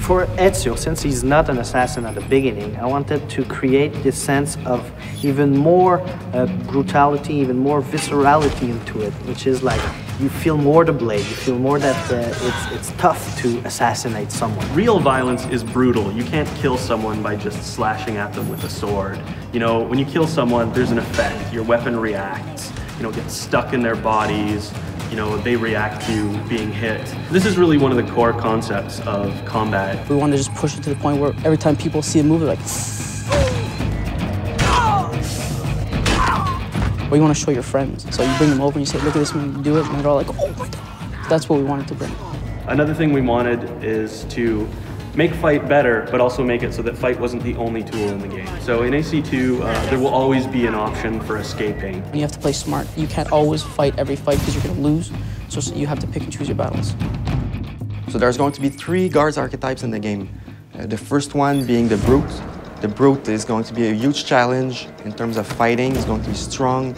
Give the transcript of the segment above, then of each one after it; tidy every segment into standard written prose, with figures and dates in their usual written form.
For Ezio, since he's not an assassin at the beginning, I wanted to create this sense of even more brutality, even more viscerality into it, which is like you feel more the blade, you feel more that it's tough to assassinate someone. Real violence is brutal. You can't kill someone by just slashing at them with a sword. You know, when you kill someone, there's an effect. Your weapon reacts, you know, gets stuck in their bodies. You know, they react to being hit. This is really one of the core concepts of combat. We want to just push it to the point where every time people see a move, they're like, or you want to show your friends. So you bring them over and you say, look at this when you do it, and they're all like, oh my God. That's what we wanted to bring. Another thing we wanted is to make fight better, but also make it so that fight wasn't the only tool in the game. So in AC2, there will always be an option for escaping. You have to play smart. You can't always fight every fight because you're going to lose. So you have to pick and choose your battles. So there's going to be 3 guards archetypes in the game. The first one being the Brute. The Brute is going to be a huge challenge in terms of fighting. It's going to be strong.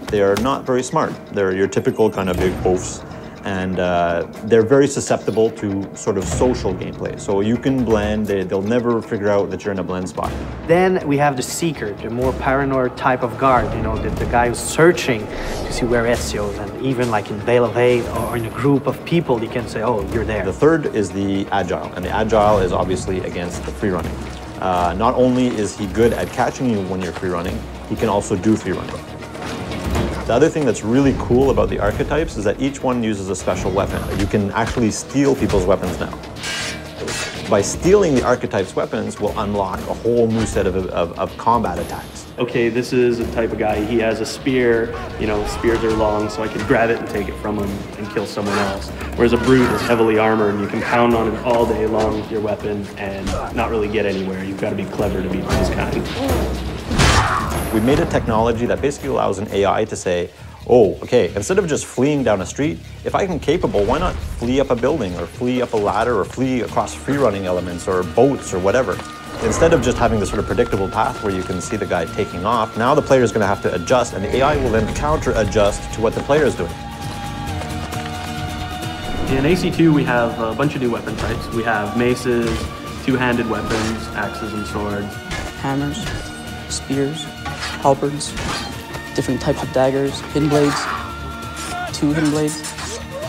They are not very smart. They're your typical kind of big oafs. And they're very susceptible to sort of social gameplay. So you can blend, they'll never figure out that you're in a blend spot. Then we have the Seeker, the more paranoid type of guard, you know, the guy who's searching to see where Ezio is, and even like in Veil of Hate or in a group of people, you can say, oh, you're there. The third is the Agile, and the Agile is obviously against the free running. Not only is he good at catching you when you're free running, he can also do free running. The other thing that's really cool about the archetypes is that each one uses a special weapon. You can actually steal people's weapons now. By stealing the archetype's weapons will unlock a whole new set of combat attacks. Okay, this is a type of guy, he has a spear, you know, spears are long, so I can grab it and take it from him and kill someone else. Whereas a Brute is heavily armored and you can pound on it all day long with your weapon and not really get anywhere. You've got to be clever to beat this kind. We made a technology that basically allows an AI to say, oh, okay, instead of just fleeing down a street, if I'm capable, why not flee up a building or flee up a ladder or flee across free running elements or boats or whatever? Instead of just having this sort of predictable path where you can see the guy taking off, now the player is going to have to adjust, and the AI will then counter-adjust to what the player is doing. In AC2, we have a bunch of new weapon types. We have maces, two-handed weapons, axes and swords. Hammers, spears, halberds, different types of daggers, hidden blades, 2 hidden blades.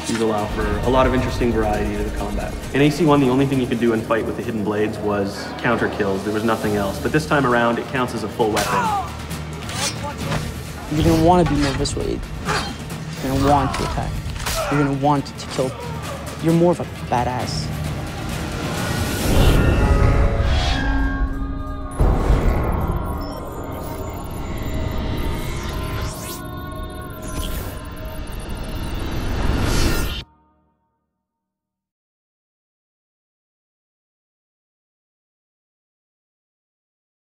These allow for a lot of interesting variety to the combat. In AC1, the only thing you could do in fight with the hidden blades was counter kills. There was nothing else. But this time around, it counts as a full weapon. You're going to want to be more visceral. You're going to want to attack. You're going to want to kill. You're more of a badass.